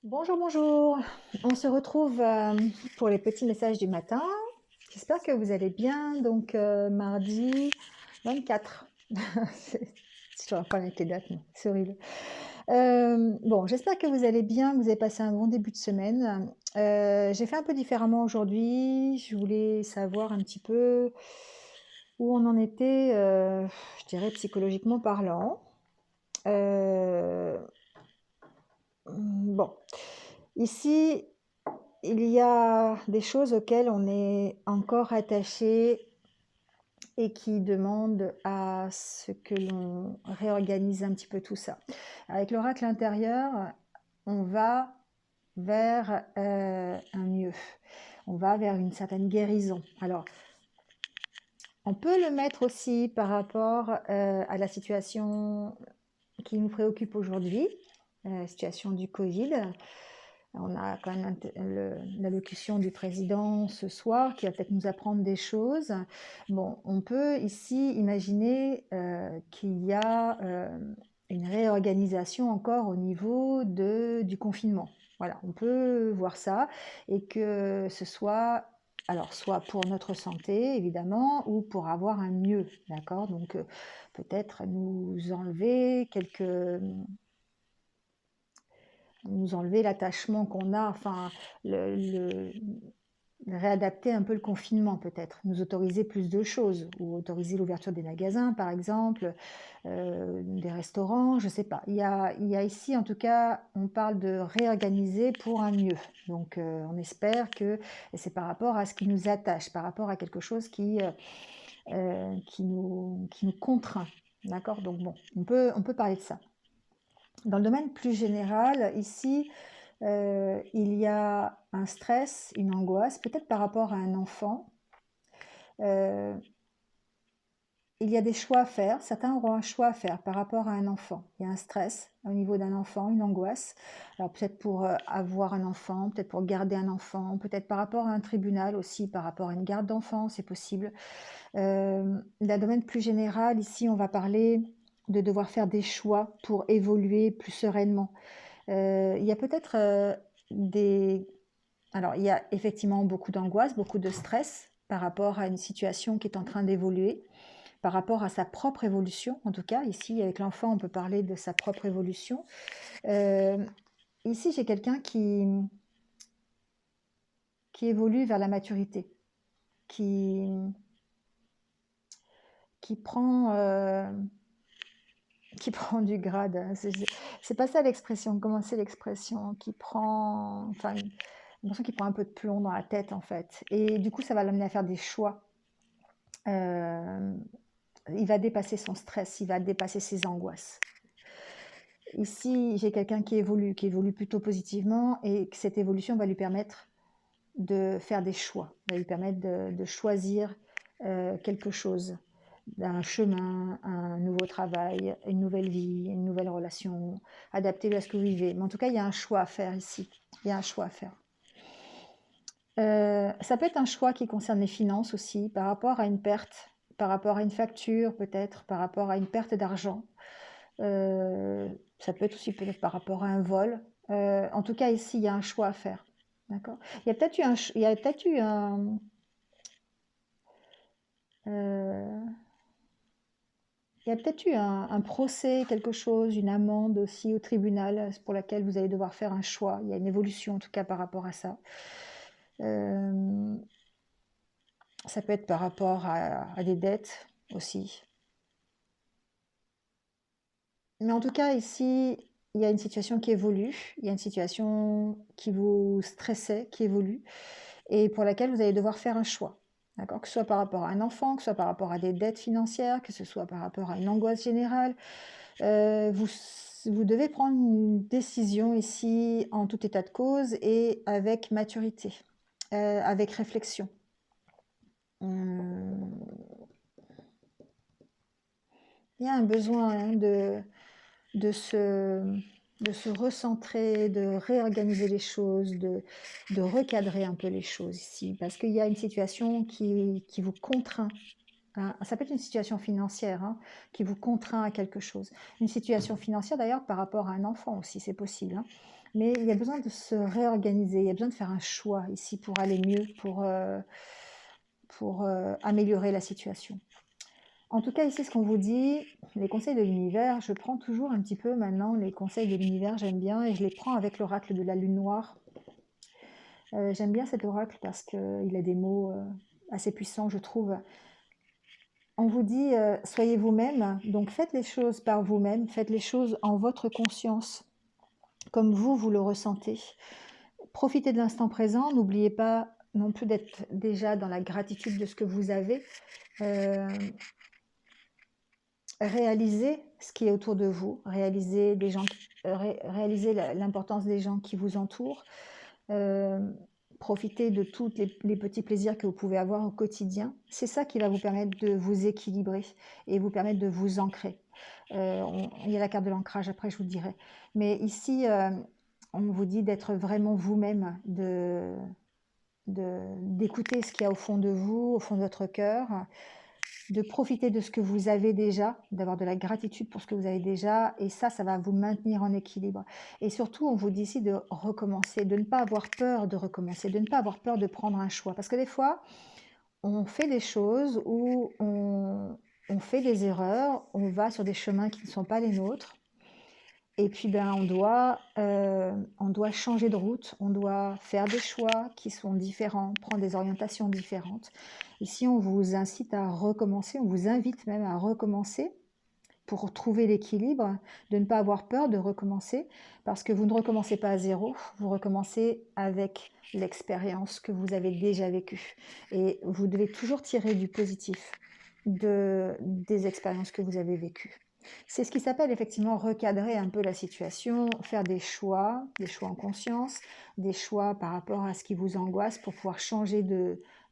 Bonjour, bonjour. On se retrouve pour les petits messages du matin. J'espère que vous allez bien. Donc, mardi 24. Je te rappelle avec les dates, non, c'est horrible. Bon, j'espère que vous allez bien, que vous avez passé un bon début de semaine. J'ai fait un peu différemment aujourd'hui. Je voulais savoir un petit peu où on en était, je dirais psychologiquement parlant. Euh, bon, ici, il y a des choses auxquelles on est encore attaché et qui demandent à ce que l'on réorganise un petit peu tout ça. Avec l'oracle intérieur, on va vers un mieux. On va vers une certaine guérison. Alors, on peut le mettre aussi par rapport à la situation qui nous préoccupe aujourd'hui, la situation du Covid. On a quand même l'allocution du président ce soir qui va peut-être nous apprendre des choses. Bon, on peut ici imaginer qu'il y a une réorganisation encore au niveau du confinement. Voilà, on peut voir ça et que ce soit, alors soit pour notre santé évidemment ou pour avoir un mieux, d'accord? Donc peut-être nous enlever l'attachement qu'on a, enfin, réadapter un peu le confinement peut-être, nous autoriser plus de choses, ou autoriser l'ouverture des magasins par exemple, des restaurants, je ne sais pas. Il y a ici en tout cas, on parle de réorganiser pour un mieux. Donc on espère que c'est par rapport à ce qui nous attache, par rapport à quelque chose qui nous contraint. D'accord. Donc bon, on peut parler de ça. Dans le domaine plus général, ici, il y a un stress, une angoisse, peut-être par rapport à un enfant. Euh, il y a des choix à faire. Certains auront un choix à faire par rapport à un enfant. Il y a un stress au niveau d'un enfant, une angoisse. Alors peut-être pour avoir un enfant, peut-être pour garder un enfant, peut-être par rapport à un tribunal aussi, par rapport à une garde d'enfant, c'est possible. Dans le domaine plus général, ici, on va parler de devoir faire des choix pour évoluer plus sereinement. Il y a peut-être des... Alors, il y a effectivement beaucoup d'angoisse, beaucoup de stress par rapport à une situation qui est en train d'évoluer, par rapport à sa propre évolution. En tout cas, ici, avec l'enfant, on peut parler de sa propre évolution. Euh, Ici, j'ai quelqu'un qui évolue vers la maturité, qui, qui prend... qui prend du grade. C'est pas ça l'expression. Comment c'est l'expression? Qui prend... Enfin, l'impression qu'il prend un peu de plomb dans la tête en fait. Et du coup, ça va l'amener à faire des choix. Euh, il va dépasser son stress, il va dépasser ses angoisses. Ici, j'ai quelqu'un qui évolue plutôt positivement et que cette évolution va lui permettre de faire des choix, va lui permettre de choisir quelque chose, un chemin, un nouveau travail, une nouvelle vie, une nouvelle relation, adaptée à ce que vous vivez. Mais en tout cas, il y a un choix à faire ici. Il y a un choix à faire. Ça peut être un choix qui concerne les finances aussi, par rapport à une perte, par rapport à une facture peut-être, par rapport à une perte d'argent. Ça peut être aussi peut-être par rapport à un vol. En tout cas, ici, il y a un choix à faire. D'accord. Il y a peut-être eu euh, il y a peut-être eu un procès, quelque chose, une amende aussi au tribunal pour laquelle vous allez devoir faire un choix. Il y a une évolution en tout cas par rapport à ça. Euh, Ça peut être par rapport à des dettes aussi. Mais en tout cas, ici, il y a une situation qui évolue, il y a une situation qui vous stressait, qui évolue, et pour laquelle vous allez devoir faire un choix. D'accord? Que ce soit par rapport à un enfant, que ce soit par rapport à des dettes financières, que ce soit par rapport à une angoisse générale. Vous devez prendre une décision ici en tout état de cause et avec maturité, avec réflexion. Hum, Il y a un besoin de se, de se recentrer, de réorganiser les choses, de recadrer un peu les choses ici, parce qu'il y a une situation qui vous contraint. Ça peut être une situation financière hein, qui vous contraint à quelque chose. Une situation financière d'ailleurs par rapport à un enfant aussi, c'est possible. Hein. Mais il y a besoin de se réorganiser, il y a besoin de faire un choix ici pour aller mieux, pour améliorer la situation. En tout cas, ici, ce qu'on vous dit, les conseils de l'univers, je prends toujours un petit peu maintenant les conseils de l'univers, j'aime bien, et je les prends avec l'oracle de la lune noire. J'aime bien cet oracle parce qu'il a des mots assez puissants, je trouve. On vous dit, soyez vous-même, donc faites les choses par vous-même, faites les choses en votre conscience, comme vous le ressentez. Profitez de l'instant présent, n'oubliez pas non plus d'être déjà dans la gratitude de ce que vous avez. Réalisez ce qui est autour de vous, réalisez l'importance des gens qui vous entourent, profitez de tous les petits plaisirs que vous pouvez avoir au quotidien. C'est ça qui va vous permettre de vous équilibrer et vous permettre de vous ancrer. Il y a la carte de l'ancrage, après je vous le dirai. Mais ici, on vous dit d'être vraiment vous-même, d'écouter ce qu'il y a au fond de vous, au fond de votre cœur, de profiter de ce que vous avez déjà, d'avoir de la gratitude pour ce que vous avez déjà, et ça va vous maintenir en équilibre. Et surtout, on vous dit ici de recommencer, de ne pas avoir peur de recommencer, de ne pas avoir peur de prendre un choix. Parce que des fois, on fait des choses où on fait des erreurs, on va sur des chemins qui ne sont pas les nôtres, et puis on doit changer de route, on doit faire des choix qui sont différents, prendre des orientations différentes. Ici, on vous incite à recommencer, on vous invite même à recommencer pour trouver l'équilibre, de ne pas avoir peur de recommencer, parce que vous ne recommencez pas à zéro, vous recommencez avec l'expérience que vous avez déjà vécue. Et vous devez toujours tirer du positif des expériences que vous avez vécues. C'est ce qui s'appelle effectivement recadrer un peu la situation, faire des choix en conscience, des choix par rapport à ce qui vous angoisse pour pouvoir changer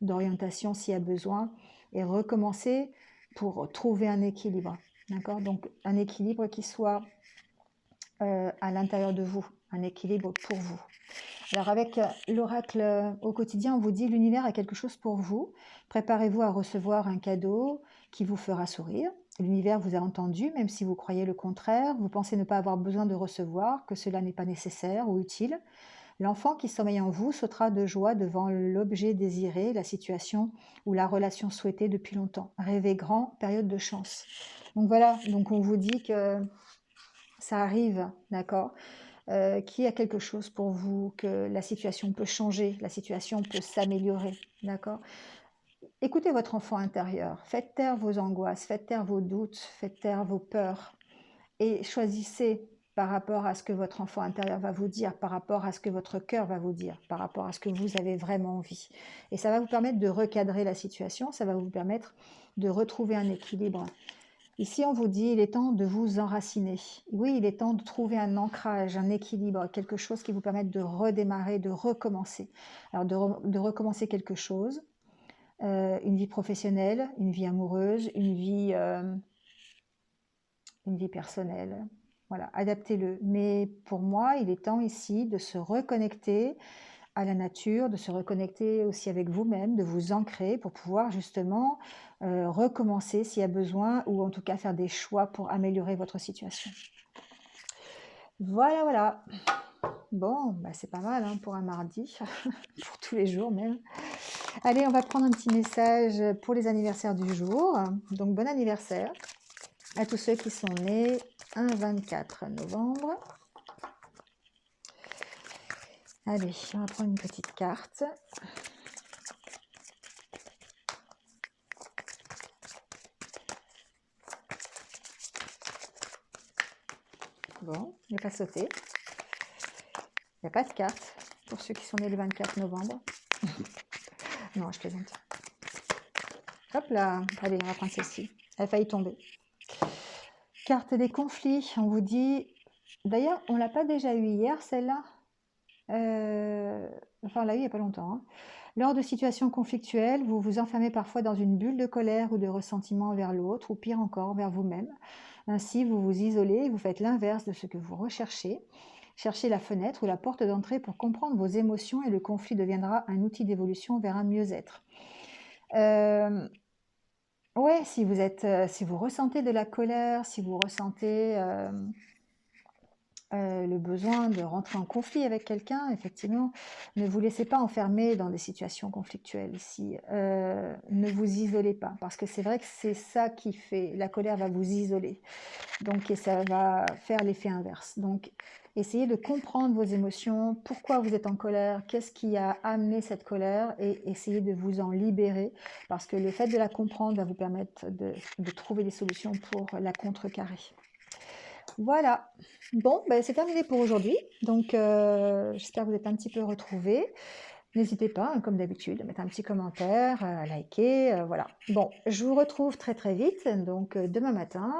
d'orientation s'il y a besoin et recommencer pour trouver un équilibre. D'accord? Donc un équilibre qui soit à l'intérieur de vous, un équilibre pour vous. Alors avec l'oracle au quotidien, on vous dit l'univers a quelque chose pour vous. Préparez-vous à recevoir un cadeau qui vous fera sourire. L'univers vous a entendu, même si vous croyez le contraire. Vous pensez ne pas avoir besoin de recevoir, que cela n'est pas nécessaire ou utile. L'enfant qui sommeille en vous sautera de joie devant l'objet désiré, la situation ou la relation souhaitée depuis longtemps. Rêvez grand, période de chance. Donc voilà, donc on vous dit que ça arrive, d'accord, qu'il y a quelque chose pour vous, que la situation peut changer, la situation peut s'améliorer, d'accord. Écoutez votre enfant intérieur, faites taire vos angoisses, faites taire vos doutes, faites taire vos peurs et choisissez par rapport à ce que votre enfant intérieur va vous dire, par rapport à ce que votre cœur va vous dire, par rapport à ce que vous avez vraiment envie. Et ça va vous permettre de recadrer la situation, ça va vous permettre de retrouver un équilibre. Ici, on vous dit, il est temps de vous enraciner. Oui, il est temps de trouver un ancrage, un équilibre, quelque chose qui vous permette de redémarrer, de recommencer. Alors, de recommencer quelque chose, une vie professionnelle, une vie amoureuse, une vie personnelle. Voilà, adaptez-le. Mais pour moi, il est temps ici de se reconnecter à la nature, de se reconnecter aussi avec vous-même, de vous ancrer pour pouvoir justement recommencer s'il y a besoin ou en tout cas faire des choix pour améliorer votre situation. Voilà, voilà. Bon, bah c'est pas mal hein, pour un mardi, pour tous les jours même. Allez, on va prendre un petit message pour les anniversaires du jour. Donc bon anniversaire à tous ceux qui sont nés un 24 novembre. Allez, on va prendre une petite carte. Bon, il n'est pas sauté. Il n'y a pas de carte pour ceux qui sont nés le 24 novembre. Non, je plaisante. Hop là, allez, on va prendre celle-ci. Elle a failli tomber. Carte des conflits, on vous dit... D'ailleurs, on ne l'a pas déjà eu hier, celle-là Enfin, on l'a eu il n'y a pas longtemps. Hein. Lors de situations conflictuelles, vous vous enfermez parfois dans une bulle de colère ou de ressentiment envers l'autre, ou pire encore, vers vous-même. Ainsi, vous vous isolez et vous faites l'inverse de ce que vous recherchez. Cherchez la fenêtre ou la porte d'entrée pour comprendre vos émotions et le conflit deviendra un outil d'évolution vers un mieux-être. Ouais, si vous êtes, si vous ressentez de la colère, si vous ressentez, le besoin de rentrer en conflit avec quelqu'un, effectivement, ne vous laissez pas enfermer dans des situations conflictuelles ici. Ne vous isolez pas, parce que c'est vrai que c'est ça qui fait, la colère va vous isoler. Donc, et ça va faire l'effet inverse. Donc, essayez de comprendre vos émotions, pourquoi vous êtes en colère, qu'est-ce qui a amené cette colère, et essayez de vous en libérer, parce que le fait de la comprendre va vous permettre de trouver des solutions pour la contrecarrer. Voilà. Bon, ben, c'est terminé pour aujourd'hui. Donc, j'espère que vous êtes un petit peu retrouvés. N'hésitez pas, hein, comme d'habitude, à mettre un petit commentaire, à liker, voilà. Bon, je vous retrouve très très vite, donc demain matin.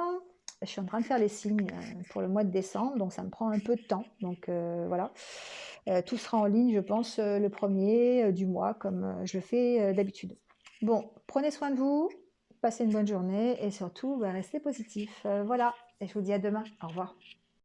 Je suis en train de faire les signes pour le mois de décembre, donc ça me prend un peu de temps. Donc voilà. Tout sera en ligne, je pense, le premier du mois, comme je le fais d'habitude. Bon, prenez soin de vous, passez une bonne journée et surtout, bah, restez positif. Voilà, et je vous dis à demain. Au revoir.